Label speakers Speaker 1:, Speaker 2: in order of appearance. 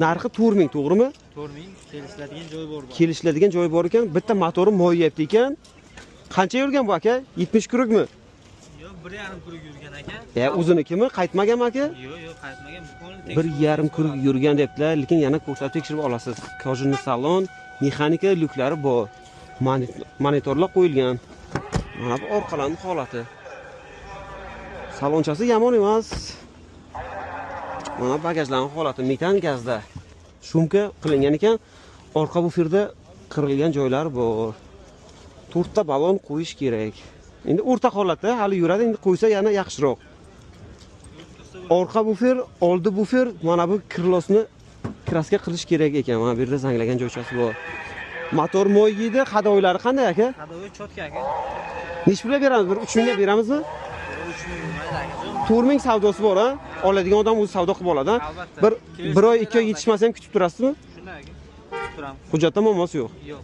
Speaker 1: Narxi 4000, to'g'rimi?
Speaker 2: 4000 kelishiladigan joy bor.
Speaker 1: Kelishiladigan joyi bor ekan. Bitta motori mo'yyapti ekan. Qancha yurgan bu aka? 70 kurukmi?
Speaker 2: Yo'q, 1,5 kuruk yurgan aka.
Speaker 1: Uzunikimi? Qaytmaganmi aka?
Speaker 2: Yo'q, qaytmagan.
Speaker 1: 1,5 kuruk yurgan debdilar, lekin yana ko'rsatib tekshirib olasiz. Kojinli salon, mexanika lyuklari bor. Monitorlar qo'yilgan. Mana bu orqalarning holati. Salonchasi yomon emas. Mana bagajlarning holati metan gazda. Shumka qilingan ekan. Orqa buferda qirilgan joylar bor. 4 ta balon qo'yish kerak. Endi o'rta holatda hali yuradi, endi qo'ysa yana yaxshiroq. Orqa bufer, oldi bufer, mana bu krilosni kraska qilish kerak ekan. Mana bu yerda zanglagan joychasi bor. Motor mo'ygida, hadoylari qanday aka?
Speaker 2: Hadoy chotka aka.
Speaker 1: Nech pulga beramiz? 3000 ga beramizmi?
Speaker 2: 3000 mayli aka.
Speaker 1: 4000 savdosi bor, ha? Oladigan odam o'zi savdo qilib oladi, ha? Bir oy, 2 oy yetishmasa ham kutib turasizmi?
Speaker 2: Shunday aka. Kutib turaman.
Speaker 1: Hujjatda muammosi yo'q.
Speaker 2: Yo'q.